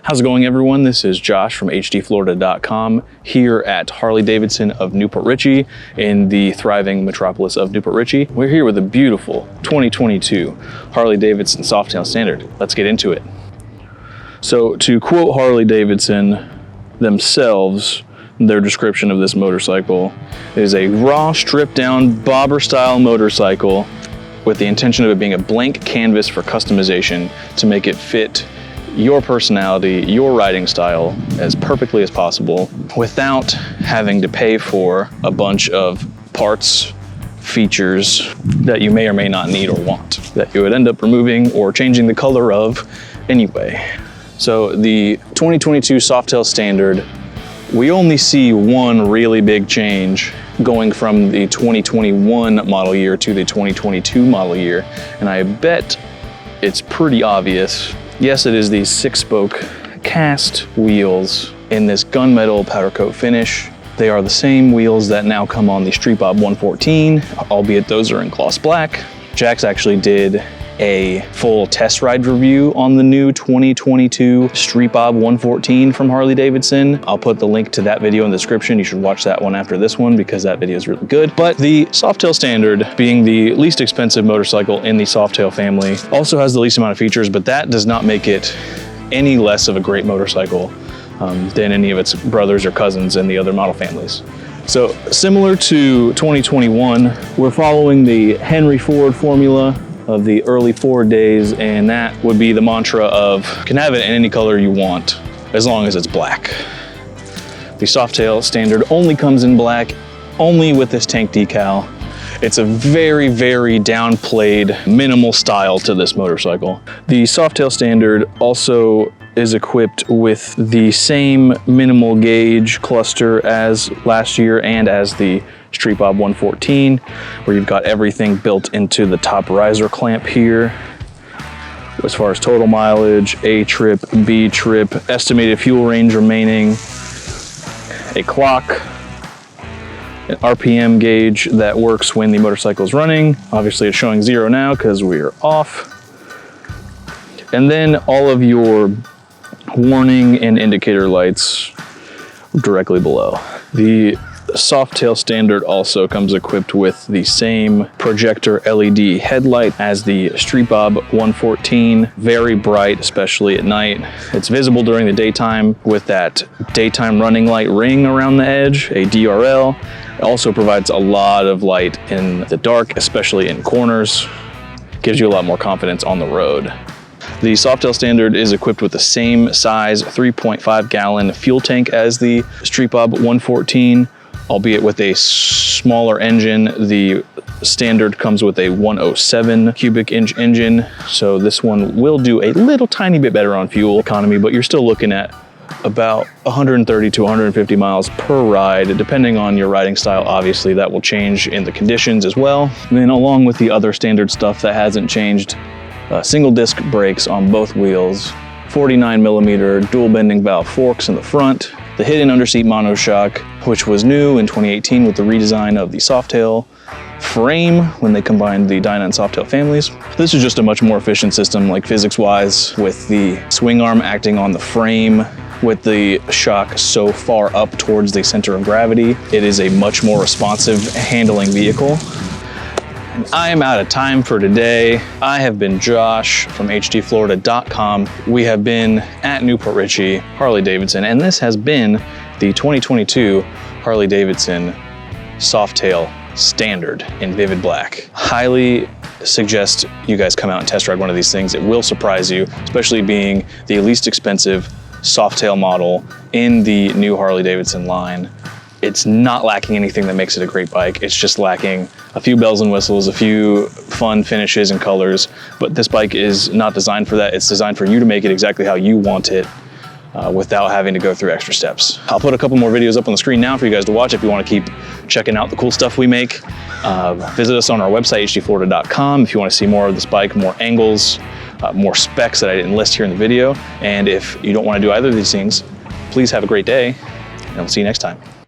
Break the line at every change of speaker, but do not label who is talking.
How's it going, everyone? This is Josh from hdflorida.com here at Harley-Davidson of Newport Richey in the thriving metropolis of Newport Richey. We're here with a beautiful 2022 Harley-Davidson Softail Standard. Let's get into it. So to quote Harley-Davidson themselves, their description of this motorcycle is a raw, stripped down bobber style motorcycle with the intention of it being a blank canvas for customization to make it fit your personality, your riding style as perfectly as possible without having to pay for a bunch of parts, features that you may or may not need or want, that you would end up removing or changing the color of anyway. So the 2022 Softail Standard, we only see one really big change going from the 2021 model year to the 2022 model year, and I bet it's pretty obvious. Yes, it is these 6-spoke cast wheels in this gunmetal powder coat finish. They are the same wheels that now come on the Street Bob 114, albeit those are in gloss black. Jax actually did a full test ride review on the new 2022 Street Bob 114 from Harley-Davidson. I'll put the link to that video in the description. You should watch that one after this one because that video is really good. But the Softail Standard, being the least expensive motorcycle in the Softail family, also has the least amount of features, but that does not make it any less of a great motorcycle than any of its brothers or cousins in the other model families. So similar to 2021, we're following the Henry Ford formula of the early Ford days, and that would be the mantra of you can have it in any color you want as long as it's black. The Softail Standard only comes in black, only with this tank decal. It's a very, very downplayed, minimal style to this motorcycle. The Softail Standard also is equipped with the same minimal gauge cluster as last year and as the Street Bob 114, where you've got everything built into the top riser clamp here. As far as total mileage, A trip, B trip, estimated fuel range remaining, a clock, an RPM gauge that works when the motorcycle is running. Obviously it's showing 0 now because we're off. And then all of your warning and indicator lights directly below. The Softail Standard also comes equipped with the same projector LED headlight as the Street Bob 114. Very bright, especially at night. It's visible during the daytime with that daytime running light ring around the edge, a DRL. It also provides a lot of light in the dark, especially in corners. Gives you a lot more confidence on the road. The Softail Standard is equipped with the same size 3.5 gallon fuel tank as the Street Bob 114, albeit with a smaller engine. The Standard comes with a 107 cubic inch engine, so this one will do a little tiny bit better on fuel economy, but you're still looking at about 130 to 150 miles per ride, depending on your riding style. Obviously, that will change in the conditions as well. And then along with the other standard stuff that hasn't changed, single disc brakes on both wheels, 49 millimeter dual bending valve forks in the front, the hidden under seat monoshock, which was new in 2018 with the redesign of the Softail frame when they combined the Dyna and Softail families. This is just a much more efficient system, like physics-wise, with the swing arm acting on the frame, with the shock so far up towards the center of gravity. It is a much more responsive handling vehicle. I am out of time for today. I have been Josh from hdflorida.com. We have been at Newport Richey, Harley-Davidson, and this has been the 2022 Harley-Davidson Softail Standard in vivid black. Highly suggest you guys come out and test ride one of these things. It will surprise you, especially being the least expensive Softail model in the new Harley-Davidson line. It's not lacking anything that makes it a great bike. It's just lacking a few bells and whistles, a few fun finishes and colors, but this bike is not designed for that. It's designed for you to make it exactly how you want it without having to go through extra steps. I'll put a couple more videos up on the screen now for you guys to watch if you want to keep checking out the cool stuff we make. Visit us on our website, hdflorida.com, if you want to see more of this bike, more angles, more specs that I didn't list here in the video. And if you don't want to do either of these things, please have a great day, and we'll see you next time.